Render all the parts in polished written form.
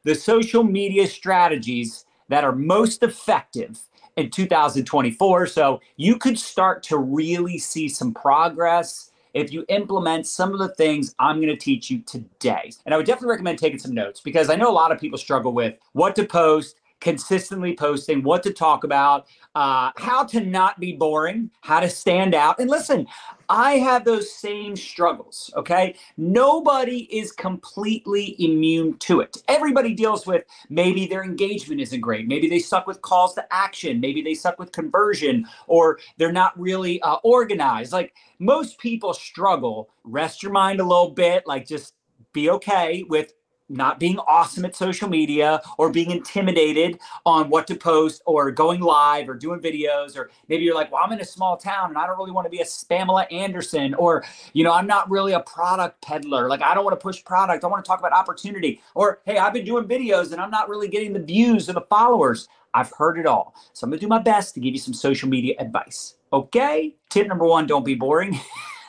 the social media strategies that are most effective in 2024. So you could start to really see some progress if you implement some of the things I'm going to teach you today. And I would definitely recommend taking some notes, because I know a lot of people struggle with what to post, consistently posting, what to talk about, how to not be boring, how to stand out. And listen, I have those same struggles, okay? Nobody is completely immune to it. Everybody deals with maybe their engagement isn't great. Maybe they suck with calls to action. Maybe they suck with conversion, or they're not really organized. Like, most people struggle. Rest your mind a little bit. Like, just be okay with not being awesome at social media, or being intimidated on what to post, or going live, or doing videos. Or maybe you're like, well, I'm in a small town and I don't really want to be a Spamela Anderson, or, I'm not really a product peddler. Like, I don't want to push product. I want to talk about opportunity. Or, hey, I've been doing videos and I'm not really getting the views or the followers. I've heard it all. So I'm going to do my best to give you some social media advice. Okay? Tip number 1, don't be boring.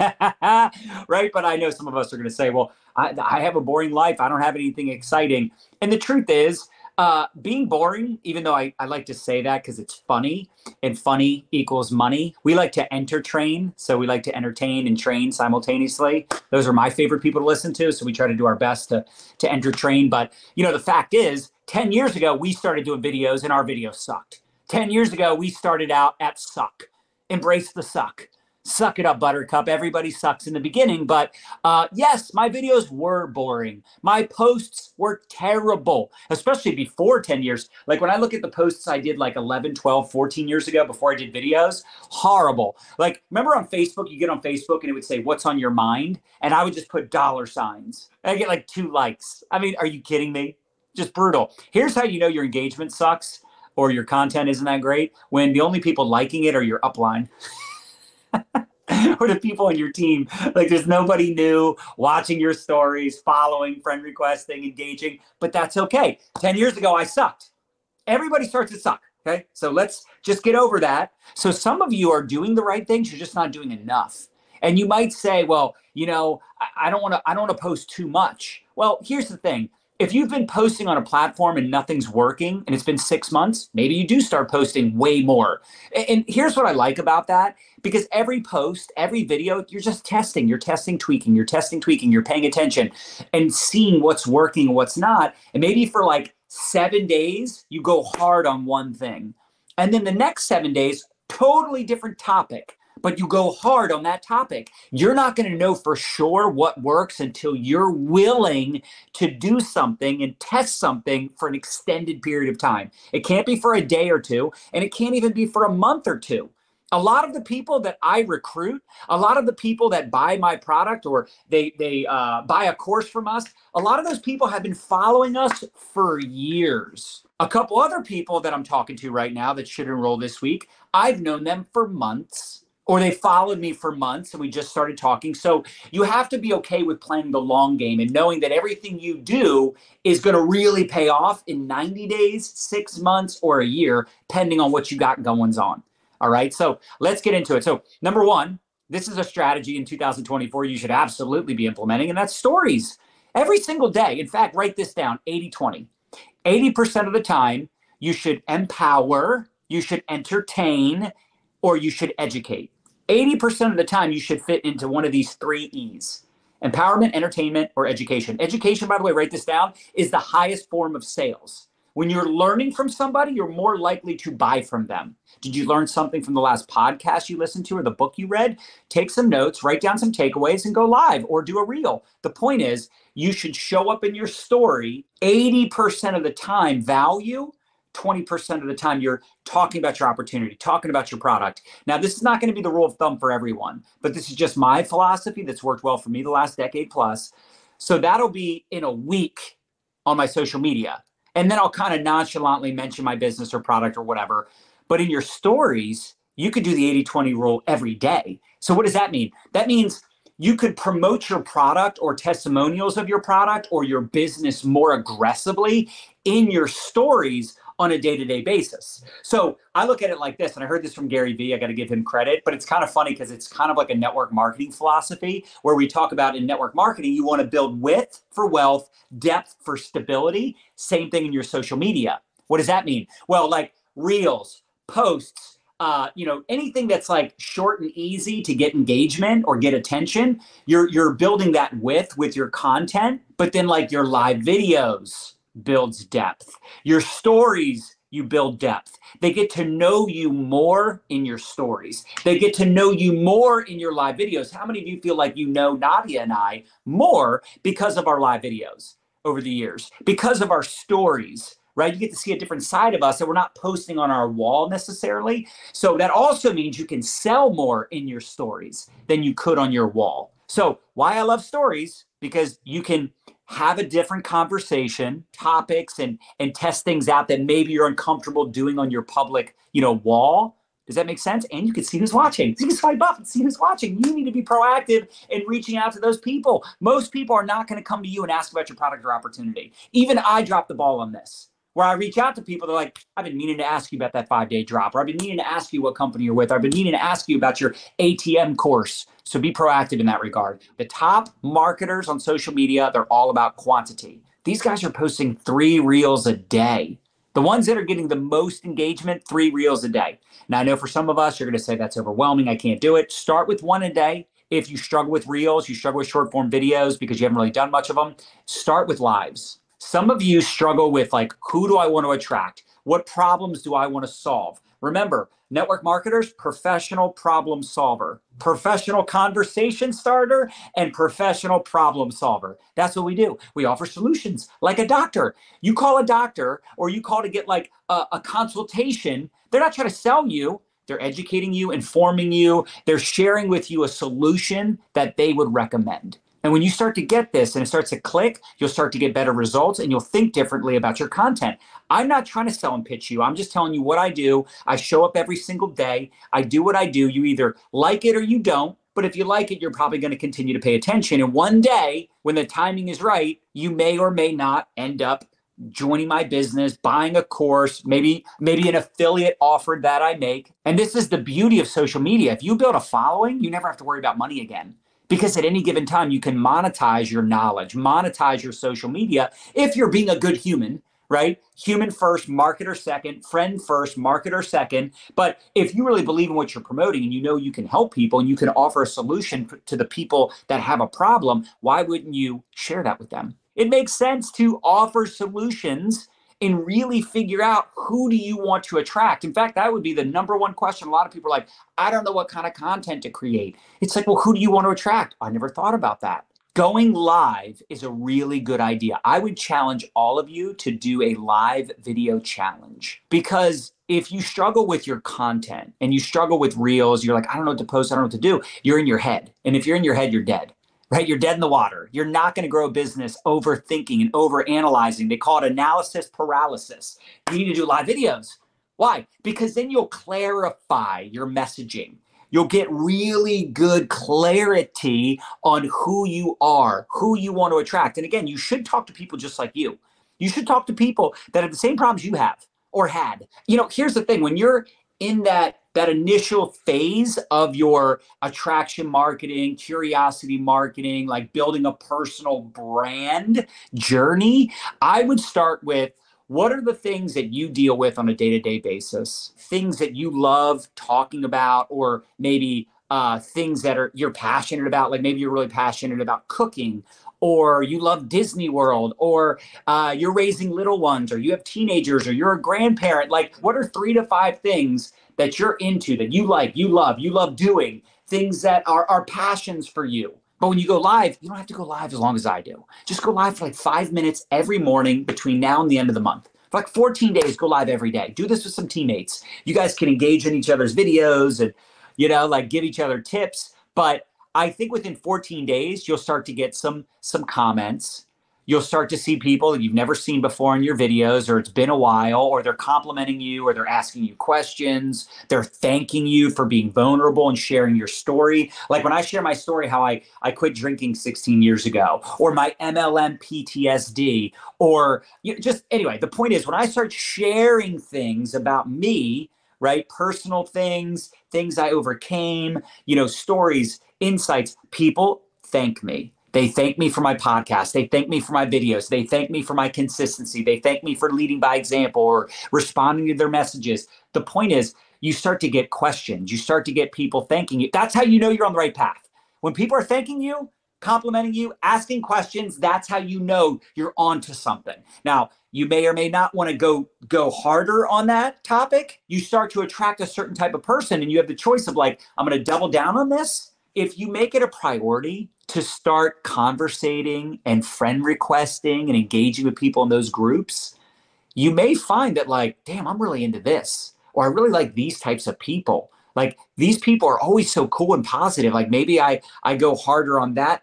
Right? But I know some of us are going to say, well, I have a boring life. I don't have anything exciting. And the truth is, being boring, even though I like to say that because it's funny, and funny equals money, we like to entertain. So we like to entertain and train simultaneously. Those are my favorite people to listen to. So we try to do our best to entertain. But, the fact is, 10 years ago, we started doing videos and our videos sucked. 10 years ago, we started out at suck. Embrace the suck. Suck it up, Buttercup. Everybody sucks in the beginning. But yes, my videos were boring. My posts were terrible, especially before 10 years. Like, when I look at the posts I did like 11, 12, 14 years ago before I did videos, horrible. Like, remember on Facebook, you get on Facebook and it would say, what's on your mind? And I would just put dollar signs. I get like 2 likes. I mean, are you kidding me? Just brutal. Here's how you know your engagement sucks or your content isn't that great: when the only people liking it are your upline. Or the people on your team. Like, there's nobody new watching your stories, following, friend requesting, engaging, but that's okay. 10 years ago, I sucked. Everybody starts to suck. Okay. So let's just get over that. So some of you are doing the right things. You're just not doing enough. And you might say, well, I don't want to post too much. Well, here's the thing. If you've been posting on a platform and nothing's working, and it's been 6 months, maybe you do start posting way more. And here's what I like about that, because every post, every video, you're just testing. You're testing, tweaking. You're testing, tweaking. You're paying attention and seeing what's working and what's not. And maybe for like 7 days, you go hard on one thing. And then the next 7 days, totally different topic, but you go hard on that topic. You're not going to know for sure what works until you're willing to do something and test something for an extended period of time. It can't be for a day or two, and it can't even be for a month or two. A lot of the people that I recruit, a lot of the people that buy my product, or they buy a course from us, a lot of those people have been following us for years. A couple other people that I'm talking to right now that should enroll this week, I've known them for months. Or they followed me for months and we just started talking. So you have to be okay with playing the long game and knowing that everything you do is going to really pay off in 90 days, 6 months, or a year, depending on what you got going on. All right. So let's get into it. So number 1, this is a strategy in 2024 you should absolutely be implementing, and that's stories. Every single day. In fact, write this down: 80-20. 80% of the time, you should empower, you should entertain, or you should educate. 80% of the time, you should fit into one of these 3 E's: empowerment, entertainment, or education. Education, by the way, write this down, is the highest form of sales. When you're learning from somebody, you're more likely to buy from them. Did you learn something from the last podcast you listened to or the book you read? Take some notes, write down some takeaways, and go live or do a reel. The point is, you should show up in your story 80% of the time value, 20% of the time you're talking about your opportunity, talking about your product. Now, this is not going to be the rule of thumb for everyone, but this is just my philosophy that's worked well for me the last decade plus. So that'll be in a week on my social media. And then I'll kind of nonchalantly mention my business or product or whatever. But in your stories, you could do the 80-20 rule every day. So what does that mean? That means you could promote your product or testimonials of your product or your business more aggressively in your stories on a day-to-day basis. So I look at it like this, and I heard this from Gary Vee. I got to give him credit, but it's kind of funny because it's kind of like a network marketing philosophy where we talk about in network marketing, you want to build width for wealth, depth for stability. Same thing in your social media. What does that mean? Well, like reels, posts, anything that's like short and easy to get engagement or get attention, you're building that width with your content, but then like your live videos builds depth. Your stories, you build depth. They get to know you more in your stories. They get to know you more in your live videos. How many of you feel like you know Nadya and I more because of our live videos over the years, because of our stories? Right? You get to see a different side of us that we're not posting on our wall necessarily. So that also means you can sell more in your stories than you could on your wall. So why I love stories, because you can have a different conversation, topics, and test things out that maybe you're uncomfortable doing on your public, wall. Does that make sense? And you can see who's watching. You can swipe up and see who's watching. You need to be proactive in reaching out to those people. Most people are not going to come to you and ask about your product or opportunity. Even I dropped the ball on this, where I reach out to people. They're like, I've been meaning to ask you about that 5-day drop, or I've been meaning to ask you what company you're with, or I've been meaning to ask you about your ATM course. So be proactive in that regard. The top marketers on social media, they're all about quantity. These guys are posting 3 reels a day. The ones that are getting the most engagement, 3 reels a day. Now, I know for some of us, you're going to say that's overwhelming. I can't do it. Start with 1 a day. If you struggle with reels, you struggle with short form videos because you haven't really done much of them, start with lives. Some of you struggle with like, who do I want to attract? What problems do I want to solve? Remember, network marketers, professional problem solver, professional conversation starter, and professional problem solver. That's what we do. We offer solutions like a doctor. You call a doctor or you call to get like a consultation. They're not trying to sell you. They're educating you, informing you. They're sharing with you a solution that they would recommend. And when you start to get this and it starts to click, you'll start to get better results and you'll think differently about your content. I'm not trying to sell and pitch you. I'm just telling you what I do. I show up every single day. I do what I do. You either like it or you don't. But if you like it, you're probably going to continue to pay attention. And one day, when the timing is right, you may or may not end up joining my business, buying a course, maybe an affiliate offer that I make. And this is the beauty of social media. If you build a following, you never have to worry about money again. Because at any given time, you can monetize your knowledge, monetize your social media if you're being a good human, right? Human first, marketer second, friend first, marketer second. But if you really believe in what you're promoting and you know you can help people and you can offer a solution to the people that have a problem, why wouldn't you share that with them? It makes sense to offer solutions and really figure out who do you want to attract. In fact, that would be the number one question. A lot of people are like, I don't know what kind of content to create. It's like, well, who do you want to attract? I never thought about that. Going live is a really good idea. I would challenge all of you to do a live video challenge, because if you struggle with your content and you struggle with reels, you're like, I don't know what to post, I don't know what to do. You're in your head. And if you're in your head, you're dead. Right? You're dead in the water. You're not going to grow a business overthinking and overanalyzing. They call it analysis paralysis. You need to do live videos. Why? Because then you'll clarify your messaging. You'll get really good clarity on who you are, who you want to attract. And again, you should talk to people just like you. You should talk to people that have the same problems you have or had. Here's the thing. When you're in that initial phase of your attraction marketing, curiosity marketing, like building a personal brand journey, I would start with, what are the things that you deal with on a day-to-day basis? Things that you love talking about, or maybe things that you're passionate about. Like maybe you're really passionate about cooking, or you love Disney World, or you're raising little ones, or you have teenagers, or you're a grandparent. Like, what are 3 to 5 things that you're into, that you like, you love doing, things that are passions for you? But when you go live, you don't have to go live as long as I do. Just go live for like 5 minutes every morning between now and the end of the month. For like 14 days, go live every day. Do this with some teammates. You guys can engage in each other's videos and, like give each other tips. But I think within 14 days, you'll start to get some comments. you'll start to see people that you've never seen before in your videos, or it's been a while, or they're complimenting you, or they're asking you questions. They're thanking you for being vulnerable and sharing your story. Like when I share my story, how I quit drinking 16 years ago, or my MLM PTSD, or just anyway, the point is when I start sharing things about me, right? Personal things, things I overcame, stories, insights, people thank me. They thank me for my podcast. They thank me for my videos. They thank me for my consistency. They thank me for leading by example or responding to their messages. The point is, you start to get questions. You start to get people thanking you. That's how you know you're on the right path. When people are thanking you, complimenting you, asking questions, that's how you know you're onto something. Now, you may or may not want to go harder on that topic. You start to attract a certain type of person, and you have the choice of like, I'm going to double down on this. If you make it a priority to start conversating and friend requesting and engaging with people in those groups, you may find that like, damn, I'm really into this, or I really like these types of people. Like these people are always so cool and positive. Like maybe I go harder on that,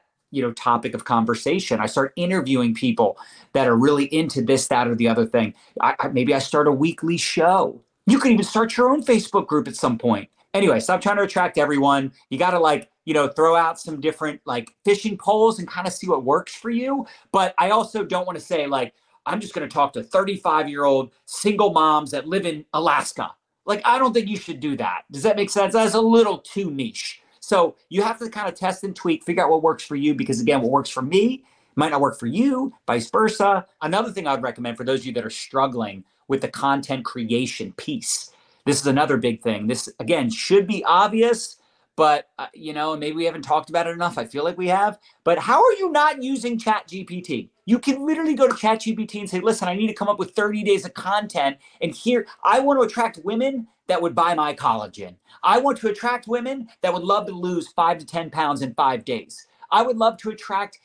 topic of conversation. I start interviewing people that are really into this, that, or the other thing. Maybe I start a weekly show. You can even start your own Facebook group at some point. Anyway, stop trying to attract everyone. You got to throw out some different like fishing poles and kind of see what works for you. But I also don't want to say like, I'm just going to talk to 35-year-old single moms that live in Alaska. Like, I don't think you should do that. Does that make sense? That's a little too niche. So you have to kind of test and tweak, figure out what works for you, because again, what works for me might not work for you, vice versa. Another thing I'd recommend for those of you that are struggling with the content creation piece, this is another big thing. This, again, should be obvious, but, maybe we haven't talked about it enough. I feel like we have. But how are you not using ChatGPT? You can literally go to ChatGPT and say, listen, I need to come up with 30 days of content. And here, I want to attract women that would buy my collagen. I want to attract women that would love to lose 5 to 10 pounds in 5 days. I would love to attract,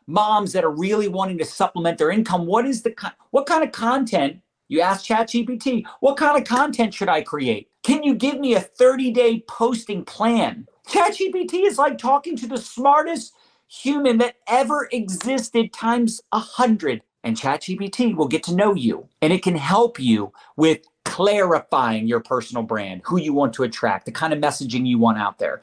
moms that are really wanting to supplement their income. What kind of content? You ask ChatGPT, what kind of content should I create? Can you give me a 30-day posting plan? ChatGPT is like talking to the smartest human that ever existed times 100. And ChatGPT will get to know you, and it can help you with clarifying your personal brand, who you want to attract, the kind of messaging you want out there.